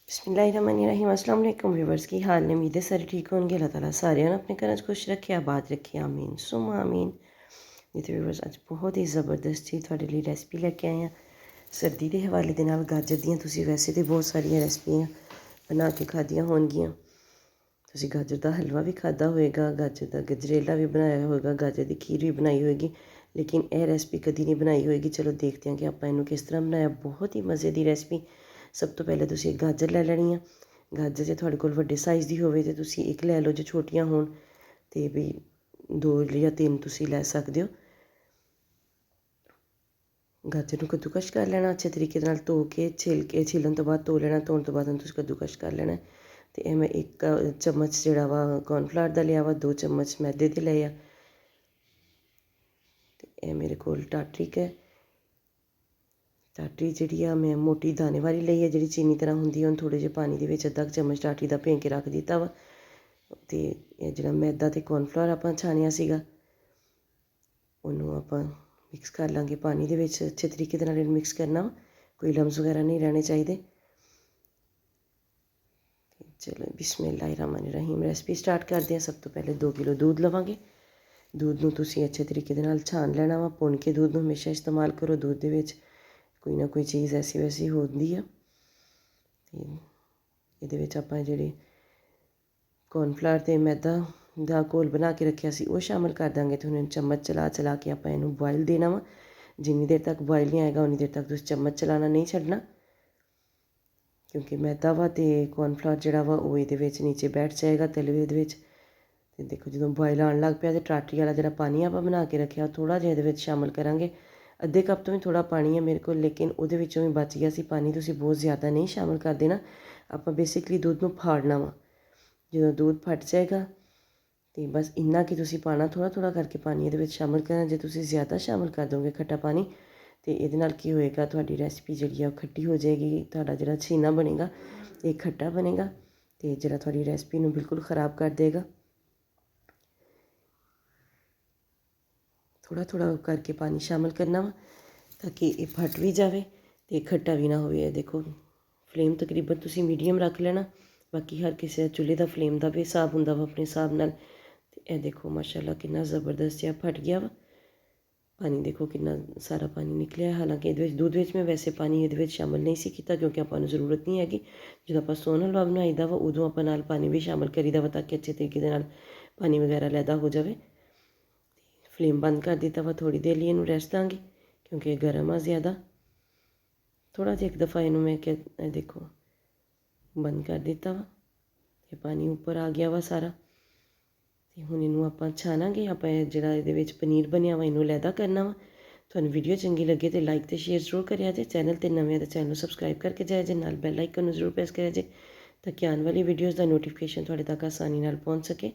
बिस्मिल्लाहिर्रहमानिर्रहीम। अस्सलाम वालेकुम व्यूअर्स, की हाल ने? उम्मीद है सारे ठीक होंगे। अल्लाह ताला सारे अपने घर खुश रखे, आबाद रखे, आमीन सुम आमीन। ये तो व्यूअर्स अज बहुत ही ज़बरदस्त चीज़ थोड़े लिए रेसिपी लेके आए हैं सर्दी के हवाले दे नाल। गाजर दियाँ तुसी वैसे तो बहुत सारिया रेसिपियाँ बना के खादियां होणगियां। तुसी गाजर का हलवा भी खादा होएगा, गाजर का गजरेला भी बनाया होएगा, गाजर की खीर भी बनाई होएगी, लेकिन यह रेसिपी कभी नहीं बनाई होएगी। चलो देखते हैं कि आप इनू किस तरह बनाया। बहुत ही मज़े की रेसिपी। सब तो पहले तुसी एक गाजर लै लैनी है। गाजर जे तुहाडे कोल वड्डे साइज़ दी होवे ते तुसी एक लै लो, जे छोटियां होण ते भी 2 या 3 तुसी लै सकदे हो। गाजर नूं कद्दूकश कर लेना अच्छे तरीके नाल, धो के छिलन तो बाद धो लेना, धोने तो बाद तुसी कद्दूकश कर लेना। तो यह मैं 1 चम्मच जिहड़ा वा कॉर्नफ्लावर दा लिया वा, 2 चम्मच मैदे दे लए आ। ते यह मेरे कोल टाटरी है। टाटरी जिहड़ी आ मैं मोटी दाने वाली लई है, जिहड़ी चीनी तरह हुंदी है। हुण थोड़े जे पानी दे विच अद्धा चम्मच टाटरी दा भें के रख दित्ता वा। ते ਇਹ ਜਿਹੜਾ ਮੈਦਾ ਅਤੇ ਕੌਰਨਫਲਾਵਰ ਆਪਾਂ ਛਾਣਿਆ ਸੀਗਾ, ਉਹਨੂੰ ਆਪਾਂ ਮਿਕਸ ਕਰ ਲਾਂਗੇ ਪਾਣੀ ਦੇ ਵਿੱਚ। ਅੱਛੇ ਤਰੀਕੇ ਦੇ ਨਾਲ ਇਹਨੂੰ ਮਿਕਸ ਕਰਨਾ, ਕੋਈ ਲਮਸ ਵਗੈਰਾ ਨਹੀਂ ਰਹਿਣੇ ਚਾਹੀਦੇ। ਚਲੋ ਬਿਸਮਿਲ੍ਲਾਹਿਰਰਹਿਮਾਨਿਰਰਹੀਮ। ਰੈਸਪੀ ਸਟਾਰਟ ਕਰਦੇ ਹਾਂ। ਸਭ ਤੋਂ ਪਹਿਲੇ 2 ਕਿਲੋ दूध ਲਵਾਂਗੇ। दूध ਨੂੰ ਤੁਸੀਂ ਅੱਛੇ ਤਰੀਕੇ ਦੇ ਨਾਲ ਛਾਣ ਲੈਣਾ ਵਾ। ਭੁੰਨ ਕੇ दूध ਨੂੰ ਹਮੇਸ਼ਾ ਇਸਤੇਮਾਲ ਕਰੋ। दूध ਦੇ ਵਿੱਚ ਕੋਈ ਨਾ ਕੋਈ ਚੀਜ਼ ਐਸੀ ਵੈਸੀ ਹੁੰਦੀ ਆ। ਅਤੇ ਇਹਦੇ ਵਿੱਚ ਆਪਾਂ ਜਿਹੜੇ कॉर्नफ्लावर ਤੇ मैदा ਦਾ ਘੋਲ ਬਣਾ ਕੇ ਰੱਖਿਆ ਸੀ ਉਹ ਸ਼ਾਮਿਲ ਕਰ ਦਾਂਗੇ। ਤੇ ਹੁਣ ਚਮਚ ਚਲਾ ਕੇ ਆਪਾਂ ਇਹਨੂੰ ਬੋਇਲ ਦੇਣਾ ਵਾ। ਜਿੰਨੀ ਦੇਰ ਤੱਕ ਬੋਇਲ ਨਹੀਂ ਆਏਗਾ ਉਨੀ ਦੇਰ ਤੱਕ ਤੁਸੀਂ ਚਮਚ ਚਲਾਉਣਾ ਨਹੀਂ ਛੱਡਣਾ, ਕਿਉਂਕਿ ਮੈਦਾ ਵਾ ਅਤੇ ਕੌਰਨਫਲਾਵਰ ਜਿਹੜਾ ਵਾ ਉਹ ਇਹਦੇ ਵਿੱਚ ਨੀਚੇ ਬੈਠ ਜਾਏਗਾ ਤਲੇ ਦੇ ਵਿੱਚ। ਅਤੇ ਦੇਖੋ ਜਦੋਂ ਬੋਇਲ ਆਉਣ ਲੱਗ ਪਿਆ ਤਾਂ ਟਾਟਰੀ ਵਾਲਾ ਜਿਹੜਾ ਪਾਣੀ ਆਪਾਂ ਬਣਾ ਕੇ ਰੱਖਿਆ ਥੋੜ੍ਹਾ ਜਿਹਾ ਇਹਦੇ ਵਿੱਚ ਸ਼ਾਮਿਲ ਕਰਾਂਗੇ। ਅੱਧੇ ਕੱਪ ਤੋਂ ਵੀ ਥੋੜ੍ਹਾ ਪਾਣੀ ਹੈ ਮੇਰੇ ਕੋਲ, ਲੇਕਿਨ ਉਹਦੇ ਵਿੱਚੋਂ ਵੀ ਬਚ ਗਿਆ ਸੀ ਪਾਣੀ। ਤੁਸੀਂ ਬਹੁਤ ਜ਼ਿਆਦਾ ਨਹੀਂ ਸ਼ਾਮਿਲ ਕਰ ਦੇਣਾ। ਆਪਾਂ ਬੇਸਿਕਲੀ ਦੁੱਧ ਨੂੰ ਫਾੜਨਾ ਵਾ। ਜਦੋਂ दूध फट जाएगा तो बस इन्ना कि तुसी पाना, थोड़ा थोड़ा करके पानी ये शामिल करना। जो तुसी ज़्यादा शामिल कर दोगे खट्टा पानी तो ये की होएगा, तुहाडी रेसिपी जी खट्टी हो जाएगी। तुहाडा जिहड़ा छीना बनेगा ये खट्टा बनेगा तो जिहड़ा तुहाडी रेसिपी नूं बिल्कुल ख़राब कर देगा। थोड़ा थोड़ा करके पानी शामिल करना वा ताकि ये फट भी जाए तो खट्टा भी ना होवे। देखो फ्लेम तकरीबन तुसी मीडियम रख लेना। बाकी हर किसी का चुल्हे का फ्लेम का भी हिसाब होंदा वा अपने हिसाब नाल। ते यह देखो माशाअल्लाह कितना ज़बरदस्त जिहा फट गया वा पानी। देखो कितना सारा पानी निकलिया। हालांकि ये दूध में मैं वैसे पानी ये शामिल नहीं सी कीता, क्योंकि आपां नूं ज़रूरत नहीं हैगी। जो आपां सोन हलवा बनाईदा वा उदों आपां नाल पानी भी शामिल करीदा वा ताकि अच्छे तरीके दे नाल पानी वगैरह लैदा हो जाए। फ्लेम बंद कर दिता वा। थोड़ी देर लिए इनू रेस्ट देंगे क्योंकि गर्म आ ज़्यादा। थोड़ा जिहा एक दफ़ा इनू मैं क्या देखो बंद कर दिता वा। ये पानी उपर आ गया वा सारा। तो हुण इनू आपां छाणांगे। आपां जिहड़ा इहदे विच पनीर बनिया वा इनू लैदा करना वा। तुहानूं वीडियो चंगी लगे तो लाइक तो शेयर जरूर करिया जे। चैनल ते नवें तो चैनल सबसक्राइब करके जाए जे। नाल बैल आइकन जरूर प्रेस करिया जे ताकि आने वाली वीडियोज़ का नोटिफिकेशन तुहाडे तक आसानी नाल पहुँच सके।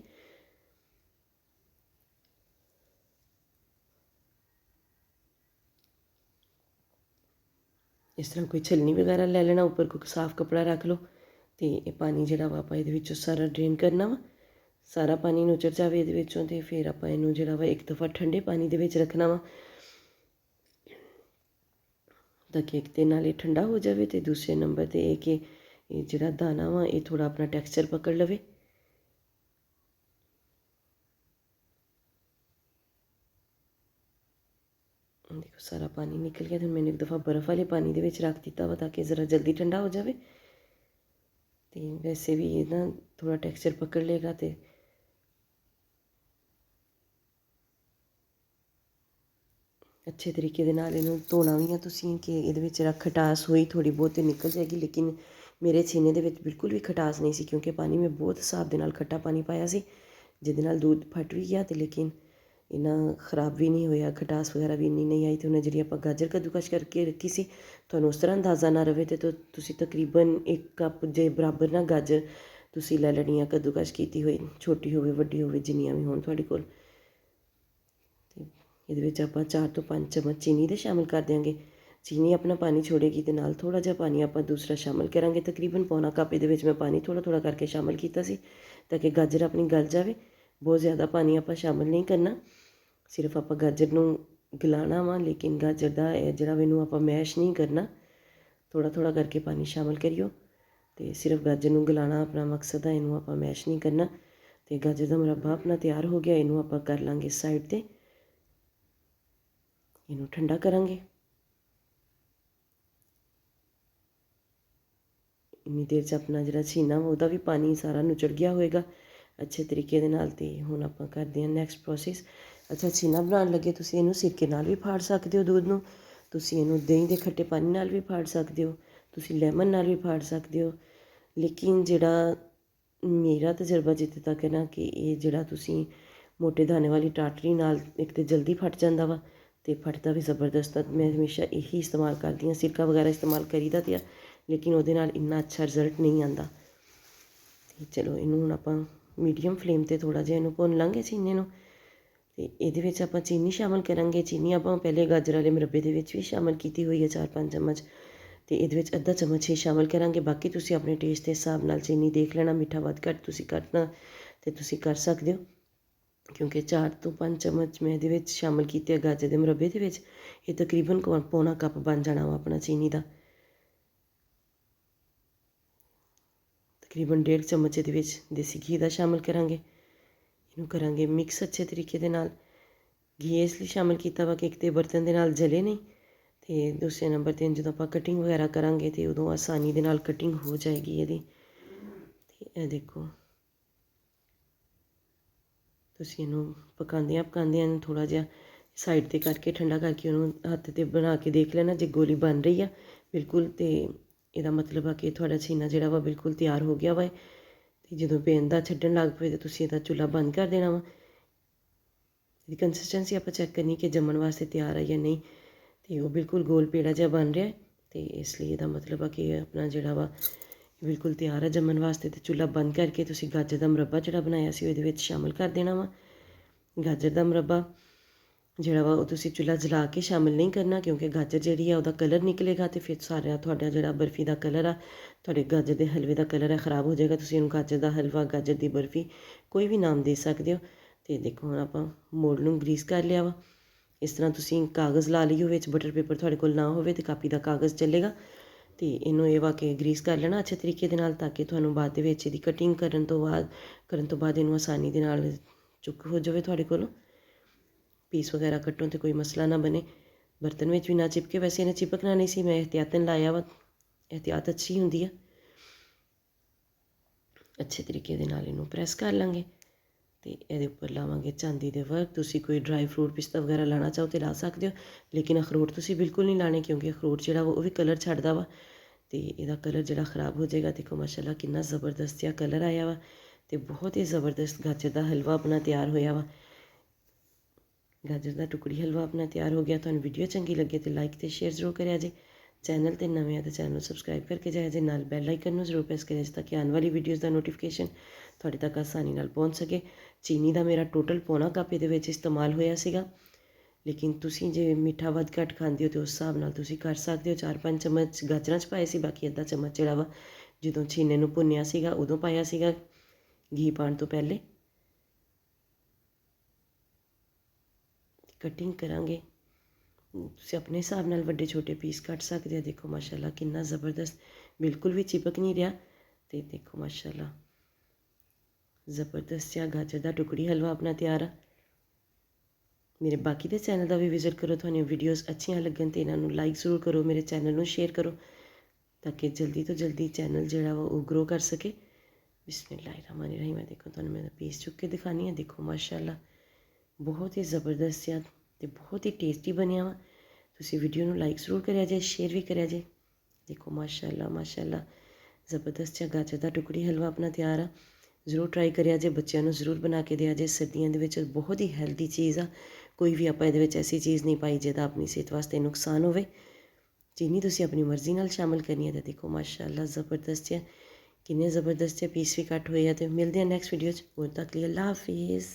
इस तरह कोई छलनी वगैरह लै लेना, उपर कोई साफ कपड़ा रख लो तो ये पानी जिहड़ा वा आपां इहदे विचों सारा ड्रेन करना वा। सारा पानी नुचड़ जाए ये विचों तो फिर आप इनू जिहड़ा वा एक दफ़ा ठंडे पानी दे विच रखना वा ताकि एक तो नाल ठंडा हो जाए तो दूसरे नंबर तो यह कि जिहड़ा दाना वा ये थोड़ा अपना टैक्सचर पकड़ लवे। देखो सारा पानी निकल गया। तो मैंने एक दफ़ा बर्फ़ वाले पानी दे विच रख दिता वा ताकि ज़रा जल्दी ठंडा हो जाए। तो वैसे भी ये ना थोड़ा टैक्सचर पकड़ लेगा तो अच्छे तरीके दे नाल इनू धोना भी है तुसीं कि इहदे विच खटास हुई थोड़ी बहुत निकल जाएगी। लेकिन मेरे छीने दे विच बिल्कुल भी खटास नहीं सी, क्योंकि पानी में बहुत हिसाब दे नाल खट्टा पानी पाया सी, जिहदे नाल दूध फट भी गया। तो लेकिन इन्ना खराब भी नहीं होया, खटास वगैरह भी इन्नी नहीं आई। तो उन्हें जिहड़ी आपां गाजर कद्दूकश करके रखी सी, तुहानूं उस तरह अंदाज़ा ना रवे तो तुसीं तकरीबन 1 कप जे बराबर ना गाजर तुसीं लै लैनी आ कद्दूकश कीती होई, छोटी होवे वड्डी होवे जिन्नियां भी होण तुहाडे कोल। ਇਹਦੇ ਵਿੱਚ ਆਪਾਂ 4 ਤੋਂ 5 चम्मच चीनी ਦੇ शामिल कर देंगे। चीनी अपना पानी छोड़ेगी तो नाल थोड़ा जिहा पानी आप दूसरा शामिल करांगे। तकरीबन पौना कप ये मैं पानी थोड़ा थोड़ा करके शामिल किया सी ताकि गाजर अपनी गल जाए। बहुत ज़्यादा पानी आप शामिल नहीं करना, सिर्फ आप गाजर नूं गलाना वा, लेकिन गाजर का जिहड़ा इनू आप मैश नहीं करना। थोड़ा थोड़ा करके पानी शामिल करियो ਤੇ ਸਿਰਫ ਗਾਜਰ ਨੂੰ ਗਲਾਉਣਾ ਆਪਣਾ ਮਕਸਦ ਹੈ, ਇਹਨੂੰ ਆਪਾਂ ਮੈਸ਼ ਨਹੀਂ ਕਰਨਾ। ਤੇ ਗਾਜਰ ਦਾ ਮੁਰੱਬਾ ਆਪਣਾ ਤਿਆਰ ਹੋ ਗਿਆ, ਇਹਨੂੰ ਆਪਾਂ ਕਰ ਲਾਂਗੇ ਸਾਈਡ 'ਤੇ, ਇਹਨੂੰ ਠੰਡਾ ਕਰਾਂਗੇ। ਇੰਨੀ ਦੇਰ 'ਚ ਆਪਣਾ ਜਿਹੜਾ ਛੀਨਾ ਉਹਦਾ ਵੀ ਪਾਣੀ ਸਾਰਾ ਨੁਚੜ ਗਿਆ ਹੋਏਗਾ ਅੱਛੇ ਤਰੀਕੇ ਦੇ ਨਾਲ। ਤੇ ਹੁਣ ਆਪਾਂ ਕਰਦੇ ਹਾਂ ਨੈਕਸਟ ਪ੍ਰੋਸੈਸ। ਅੱਛਾ, ਛੀਨਾ ਬਣਾਉਣ ਲੱਗੇ ਤੁਸੀਂ ਇਹਨੂੰ ਸਿਰਕੇ ਨਾਲ ਵੀ ਫਾੜ ਸਕਦੇ ਹੋ ਦੁੱਧ ਨੂੰ, ਤੁਸੀਂ ਇਹਨੂੰ ਦਹੀਂ ਦੇ ਖੱਟੇ ਪਾਣੀ ਨਾਲ ਵੀ ਫਾੜ ਸਕਦੇ ਹੋ, ਤੁਸੀਂ ਲੈਮਨ ਨਾਲ ਵੀ ਫਾੜ ਸਕਦੇ ਹੋ। ਲੇਕਿਨ ਜਿਹੜਾ ਮੇਰਾ ਤਜਰਬਾ ਜਿੱਥੇ ਤੱਕ ਹੈ ਨਾ ਕਿ ਇਹ ਜਿਹੜਾ ਤੁਸੀਂ ਮੋਟੇ ਦਾਣੇ ਵਾਲੀ ਟਾਟਰੀ ਨਾਲ ਇੱਕ ਤਾਂ ਜਲਦੀ ਫਟ ਜਾਂਦਾ ਵਾ ਅਤੇ ਫਟਦਾ ਵੀ ਜ਼ਬਰਦਸਤ ਆ। ਮੈਂ ਹਮੇਸ਼ਾ ਇਹੀ ਇਸਤੇਮਾਲ ਕਰਦੀ ਹਾਂ, ਸਿਰਕਾ ਵਗੈਰਾ ਇਸਤੇਮਾਲ ਕਰੀਦਾ ਤੇ ਆ, ਲੇਕਿਨ ਉਹਦੇ ਨਾਲ ਇੰਨਾ ਅੱਛਾ ਰਿਜ਼ਲਟ ਨਹੀਂ ਆਉਂਦਾ। ਅਤੇ ਚਲੋ ਇਹਨੂੰ ਹੁਣ ਆਪਾਂ ਮੀਡੀਅਮ ਫਲੇਮ 'ਤੇ ਥੋੜ੍ਹਾ ਜਿਹਾ ਇਹਨੂੰ ਭੁੰਨ ਲਾਂਗੇ ਚੀਨੀ ਨੂੰ। ਅਤੇ ਇਹਦੇ ਵਿੱਚ ਆਪਾਂ ਚੀਨੀ ਸ਼ਾਮਿਲ ਕਰਾਂਗੇ। ਚੀਨੀ ਆਪਾਂ ਪਹਿਲੇ ਗਾਜਰ ਵਾਲੇ ਮੁਰੱਬੇ ਦੇ ਵਿੱਚ ਵੀ ਸ਼ਾਮਿਲ ਕੀਤੀ ਹੋਈ ਹੈ 4-5 ਚਮਚ, ਅਤੇ ਇਹਦੇ ਵਿੱਚ ਅੱਧਾ ਚਮਚ ਹੀ ਸ਼ਾਮਿਲ ਕਰਾਂਗੇ। ਬਾਕੀ ਤੁਸੀਂ ਆਪਣੇ ਟੇਸਟ ਦੇ ਹਿਸਾਬ ਨਾਲ ਚੀਨੀ ਦੇਖ ਲੈਣਾ, ਮਿੱਠਾ ਵੱਧ ਘੱਟ ਤੁਸੀਂ ਕੱਟਣਾ ਅਤੇ ਤੁਸੀਂ ਕਰ ਸਕਦੇ ਹੋ। ਕਿਉਂਕਿ 4 ਤੋਂ 5 ਚਮਚ ਮੈਂ ਇਹਦੇ ਵਿੱਚ ਸ਼ਾਮਿਲ ਕੀਤੇ ਆ ਗਾਜਰ ਦੇ ਮੁਰੱਬੇ ਦੇ ਵਿੱਚ, ਇਹ ਤਕਰੀਬਨ ਪੌਣਾ ਕੱਪ ਬਣ ਜਾਣਾ ਵਾ ਆਪਣਾ ਚੀਨੀ ਦਾ। ਤਕਰੀਬਨ 1.5 ਚਮਚ ਇਹਦੇ ਵਿੱਚ ਦੇਸੀ ਘੀ ਦਾ ਸ਼ਾਮਿਲ ਕਰਾਂਗੇ। ਇਹਨੂੰ ਕਰਾਂਗੇ ਮਿਕਸ ਅੱਛੇ ਤਰੀਕੇ ਦੇ ਨਾਲ। ਘੀ ਇਸ ਲਈ ਸ਼ਾਮਿਲ ਕੀਤਾ ਵਾ ਕਿ ਇੱਕ ਤਾਂ ਬਰਤਨ ਦੇ ਨਾਲ ਜਲੇ ਨਹੀਂ, ਅਤੇ ਦੂਸਰੇ ਨੰਬਰ 'ਤੇ ਜਦੋਂ ਆਪਾਂ ਕਟਿੰਗ ਵਗੈਰਾ ਕਰਾਂਗੇ ਤਾਂ ਉਦੋਂ ਆਸਾਨੀ ਦੇ ਨਾਲ ਕਟਿੰਗ ਹੋ ਜਾਏਗੀ ਇਹਦੀ। ਅਤੇ ਇਹ ਦੇਖੋ ਤੁਸੀਂ ਇਹਨੂੰ ਪਕਾਉਂਦਿਆਂ ਇਹਨੂੰ ਥੋੜ੍ਹਾ ਜਿਹਾ ਸਾਈਡ 'ਤੇ ਕਰਕੇ ਠੰਡਾ ਕਰਕੇ ਉਹਨੂੰ ਹੱਥ 'ਤੇ ਬਣਾ ਕੇ ਦੇਖ ਲੈਣਾ। ਜੇ ਗੋਲੀ ਬਣ ਰਹੀ ਆ ਬਿਲਕੁਲ, ਅਤੇ ਇਹਦਾ ਮਤਲਬ ਆ ਕਿ ਤੁਹਾਡਾ ਛੀਨਾ ਜਿਹੜਾ ਵਾ ਬਿਲਕੁਲ ਤਿਆਰ ਹੋ ਗਿਆ ਵਾ। ਅਤੇ ਜਦੋਂ ਪੈਂਦਾ ਛੱਡਣ ਲੱਗ ਪਏ ਤਾਂ ਤੁਸੀਂ ਇਹਦਾ ਚੁੱਲ੍ਹਾ ਬੰਦ ਕਰ ਦੇਣਾ ਵਾ। ਇਹਦੀ ਕੰਸਿਸਟੈਂਸੀ ਆਪਾਂ ਚੈੱਕ ਕਰਨੀ ਕਿ ਜੰਮਣ ਵਾਸਤੇ ਤਿਆਰ ਆ ਜਾਂ ਨਹੀਂ, ਅਤੇ ਉਹ ਬਿਲਕੁਲ ਗੋਲ ਪੇੜਾ ਜਿਹਾ ਬਣ ਰਿਹਾ, ਅਤੇ ਇਸ ਲਈ ਇਹਦਾ ਮਤਲਬ ਆ ਕਿ ਆਪਣਾ ਜਿਹੜਾ ਵਾ ਬਿਲਕੁਲ ਤਿਆਰ ਹੈ ਜੰਮਣ ਵਾਸਤੇ। ਅਤੇ ਚੁੱਲ੍ਹਾ ਬੰਦ ਕਰਕੇ ਤੁਸੀਂ ਗਾਜਰ ਦਾ ਮੁਰੱਬਾ ਜਿਹੜਾ ਬਣਾਇਆ ਸੀ ਉਹਦੇ ਵਿੱਚ ਸ਼ਾਮਿਲ ਕਰ ਦੇਣਾ ਵਾ। ਗਾਜਰ ਦਾ ਮੁਰੱਬਾ ਜਿਹੜਾ ਵਾ ਉਹ ਤੁਸੀਂ ਚੁੱਲ੍ਹਾ ਜਲਾ ਕੇ ਸ਼ਾਮਿਲ ਨਹੀਂ ਕਰਨਾ, ਕਿਉਂਕਿ ਗਾਜਰ ਜਿਹੜੀ ਆ ਉਹਦਾ ਕਲਰ ਨਿਕਲੇਗਾ ਅਤੇ ਫਿਰ ਸਾਰਾ ਤੁਹਾਡਾ ਜਿਹੜਾ ਬਰਫੀ ਦਾ ਕਲਰ ਆ, ਤੁਹਾਡੇ ਗਾਜਰ ਦੇ ਹਲਵੇ ਦਾ ਕਲਰ ਹੈ, ਖ਼ਰਾਬ ਹੋ ਜਾਏਗਾ। ਤੁਸੀਂ ਇਹਨੂੰ ਗਾਜਰ ਦਾ ਹਲਵਾ, ਗਾਜਰ ਦੀ ਬਰਫੀ ਕੋਈ ਵੀ ਨਾਮ ਦੇ ਸਕਦੇ ਹੋ। ਅਤੇ ਦੇਖੋ ਹੁਣ ਆਪਾਂ ਮੋਲਡ ਨੂੰ ਗਰੀਸ ਕਰ ਲਿਆ ਵਾ। ਇਸ ਤਰ੍ਹਾਂ ਤੁਸੀਂ ਕਾਗਜ਼ ਲਾ ਲਈਓ, ਵਿੱਚ ਬਟਰ ਪੇਪਰ ਤੁਹਾਡੇ ਕੋਲ ਨਾ ਹੋਵੇ ਤਾਂ ਕਾਪੀ ਦਾ ਕਾਗਜ਼ ਚੱਲੇਗਾ। ਅਤੇ ਇਹਨੂੰ ਇਹ ਵਾ ਕੇ ਗਰੀਸ ਕਰ ਲੈਣਾ ਅੱਛੇ ਤਰੀਕੇ ਦੇ ਨਾਲ, ਤਾਂ ਕਿ ਤੁਹਾਨੂੰ ਬਾਅਦ ਦੇ ਵਿੱਚ ਇਹਦੀ ਕਟਿੰਗ ਕਰਨ ਤੋਂ ਬਾਅਦ ਇਹਨੂੰ ਆਸਾਨੀ ਦੇ ਨਾਲ ਚੁੱਕ ਹੋ ਜਾਵੇ ਤੁਹਾਡੇ ਕੋਲੋਂ। ਪੀਸ ਵਗੈਰਾ ਕੱਟੋ ਅਤੇ ਕੋਈ ਮਸਲਾ ਨਾ ਬਣੇ, ਬਰਤਨ ਵਿੱਚ ਵੀ ਨਾ ਚਿਪਕੇ। ਵੈਸੇ ਇਹਨੇ ਚਿਪਕਣਾ ਨਹੀਂ ਸੀ, ਮੈਂ ਇਹਤਿਆਤਨ ਲਾਇਆ ਵਾ, ਇਹਤਿਆਤ ਅੱਛੀ ਹੁੰਦੀ ਆ। ਅੱਛੇ ਤਰੀਕੇ ਦੇ ਨਾਲ ਇਹਨੂੰ ਪ੍ਰੈਸ ਕਰ ਲਾਂਗੇ ਅਤੇ ਇਹਦੇ ਉੱਪਰ ਲਾਵਾਂਗੇ ਚਾਂਦੀ ਦੇ ਵਰਕ। ਤੁਸੀਂ ਕੋਈ ਡਰਾਈ ਫਰੂਟ ਪਿਸਤਾ ਵਗੈਰਾ ਲਾਉਣਾ ਚਾਹੋ ਤਾਂ ਲਾ ਸਕਦੇ ਹੋ, ਲੇਕਿਨ ਅਖਰੋਟ ਤੁਸੀਂ ਬਿਲਕੁਲ ਨਹੀਂ ਲਾਣੇ, ਕਿਉਂਕਿ ਅਖਰੋਟ ਜਿਹੜਾ ਵਾ ਉਹ ਵੀ ਕਲਰ ਛੱਡਦਾ ਵਾ ਅਤੇ ਇਹਦਾ ਕਲਰ ਜਿਹੜਾ ਖ਼ਰਾਬ ਹੋ ਜਾਏਗਾ। ਦੇਖੋ ਮਾਸ਼ਾਅੱਲਾ ਕਿੰਨਾ ਜ਼ਬਰਦਸਤ ਜਿਹਾ ਕਲਰ ਆਇਆ ਵਾ, ਅਤੇ ਬਹੁਤ ਹੀ ਜ਼ਬਰਦਸਤ ਗਾਜਰ ਦਾ ਹਲਵਾ ਆਪਣਾ ਤਿਆਰ ਹੋਇਆ ਵਾ। ਗਾਜਰ ਦਾ ਟੁਕੜੀ ਹਲਵਾ ਆਪਣਾ ਤਿਆਰ ਹੋ ਗਿਆ। ਤੁਹਾਨੂੰ ਵੀਡੀਓ ਚੰਗੀ ਲੱਗੇ ਤਾਂ ਲਾਈਕ ਅਤੇ ਸ਼ੇਅਰ ਜ਼ਰੂਰ ਕਰਿਆ ਜੇ। ਚੈਨਲ 'ਤੇ ਨਵੇਂ ਆ ਤਾਂ ਚੈਨਲ ਨੂੰ ਸਬਸਕ੍ਰਾਈਬ ਕਰਕੇ ਜਾਇਆ ਜੇ, ਨਾਲ ਬੈਲ ਆਈਕਨ ਨੂੰ ਜ਼ਰੂਰ ਪ੍ਰੈਸ ਕਰਿਆ ਜੇ, ਤਾਂ ਕਿ ਆਉਣ ਵਾਲੀ ਵੀਡੀਓਜ਼ ਦਾ ਨੋਟੀਫਿਕੇਸ਼ਨ ਤੁਹਾਡੇ ਤੱਕ ਆਸਾਨੀ ਨਾਲ ਪਹੁੰਚ ਸਕੇ। ਚੀਨੀ ਦਾ ਮੇਰਾ ਟੋਟਲ ਪੌਣਾ ਕੱਪ ਇਹਦੇ ਵਿੱਚ ਇਸਤੇਮਾਲ ਹੋਇਆ ਸੀਗਾ, ਲੇਕਿਨ ਤੁਸੀਂ ਜੇ ਮਿੱਠਾ ਵੱਧ ਘੱਟ ਖਾਂਦੇ ਹੋ ਤਾਂ ਉਸ ਹਿਸਾਬ ਨਾਲ ਤੁਸੀਂ ਕਰ ਸਕਦੇ ਹੋ। 4-5 ਚਮਚ ਗਾਜਰਾਂ 'ਚ ਪਾਏ ਸੀ, ਬਾਕੀ ਅੱਧਾ ਚਮਚ ਜਿਹੜਾ ਵਾ ਜਦੋਂ ਛੀਨੇ ਨੂੰ ਭੁੰਨਿਆ ਸੀਗਾ ਉਦੋਂ ਪਾਇਆ ਸੀਗਾ, ਘੀ ਪਾਉਣ ਤੋਂ ਪਹਿਲੇ। ਕਟਿੰਗ ਕਰਾਂਗੇ, ਤੁਸੀਂ ਆਪਣੇ ਹਿਸਾਬ ਨਾਲ ਵੱਡੇ ਛੋਟੇ ਪੀਸ ਕੱਟ ਸਕਦੇ ਹੋ। ਦੇਖੋ ਮਾਸ਼ਾਅੱਲਾ ਕਿੰਨਾ ਜ਼ਬਰਦਸਤ, ਬਿਲਕੁਲ ਵੀ ਚਿਪਕ ਨਹੀਂ ਰਿਹਾ। ਅਤੇ ਦੇਖੋ ਮਾਸ਼ਾਅੱਲਾ ਜ਼ਬਰਦਸਤ ਜਿਹਾ ਗਾਜਰ ਦਾ ਟੁਕੜੀ ਹਲਵਾ ਆਪਣਾ ਤਿਆਰ ਆ। ਮੇਰੇ ਬਾਕੀ ਦੇ ਚੈਨਲ ਦਾ ਵੀ ਵਿਜ਼ਿਟ ਕਰੋ। ਤੁਹਾਨੂੰ ਵੀਡੀਓਜ਼ ਅੱਛੀਆਂ ਲੱਗਣ ਤਾਂ ਇਹਨਾਂ ਨੂੰ ਲਾਈਕ ਜ਼ਰੂਰ ਕਰੋ, ਮੇਰੇ ਚੈਨਲ ਨੂੰ ਸ਼ੇਅਰ ਕਰੋ, ਤਾਂ ਕਿ ਜਲਦੀ ਤੋਂ ਜਲਦੀ ਚੈਨਲ ਜਿਹੜਾ ਵਾ ਉਹ ਗਰੋ ਕਰ ਸਕੇ। ਬਿਸਮਿਲ੍ਲਾਹਿਰਰਹਿਮਾਨਿਰਰਹੀਮ। ਮੈਂ ਦੇਖੋ ਤੁਹਾਨੂੰ ਮੈਂ ਪੀਸ ਚੁੱਕ ਕੇ ਦਿਖਾਉਂਦੀ ਹਾਂ। ਦੇਖੋ ਮਾਸ਼ਾਅੱਲਾ ਬਹੁਤ ਹੀ ਜ਼ਬਰਦਸਤ ਜਿਹਾ ਅਤੇ ਬਹੁਤ ਹੀ ਟੇਸਟੀ ਬਣਿਆ ਵਾ। ਤੁਸੀਂ ਵੀਡੀਓ ਨੂੰ ਲਾਈਕ ਜ਼ਰੂਰ ਕਰਿਆ ਜੇ, ਸ਼ੇਅਰ ਵੀ ਕਰਿਆ ਜੇ। ਦੇਖੋ ਮਾਸ਼ਾਅੱਲਾ ਜ਼ਬਰਦਸਤ ਜਿਹਾ ਗਾਜਰ ਦਾ ਟੁਕੜੀ ਹਲਵਾ ਆਪਣਾ ਤਿਆਰ ਆ। ਜ਼ਰੂਰ ਟਰਾਈ ਕਰਿਆ ਜੇ, ਬੱਚਿਆਂ ਨੂੰ ਜ਼ਰੂਰ ਬਣਾ ਕੇ ਦਿਆ ਜੇ। ਸਰਦੀਆਂ ਦੇ ਵਿੱਚ ਬਹੁਤ ਹੀ ਹੈਲਦੀ ਚੀਜ਼ ਆ, ਕੋਈ ਵੀ ਆਪਾਂ ਇਹਦੇ ਵਿੱਚ ਐਸੀ ਚੀਜ਼ ਨਹੀਂ ਪਾਈ ਜਿਹਦਾ ਆਪਣੀ ਸਿਹਤ ਵਾਸਤੇ ਨੁਕਸਾਨ ਹੋਵੇ। ਚੀਨੀ ਤੁਸੀਂ ਆਪਣੀ ਮਰਜ਼ੀ ਨਾਲ ਸ਼ਾਮਿਲ ਕਰਨੀ ਹੈ। ਤਾਂ ਦੇਖੋ ਮਾਸ਼ਾਅੱਲਾ ਜ਼ਬਰਦਸਤ ਜਿਹਾ, ਕਿੰਨੇ ਜ਼ਬਰਦਸਤ ਜਿਹੇ ਪੀਸ ਵੀ ਕੱਟ ਹੋਏ ਆ। ਅਤੇ ਮਿਲਦੇ ਹਾਂ ਨੈਕਸਟ ਵੀਡੀਓ 'ਚ। ਉਦੋਂ ਤੱਕ ਲਈ ਅੱਲਾ ਹਾਫਿਜ਼।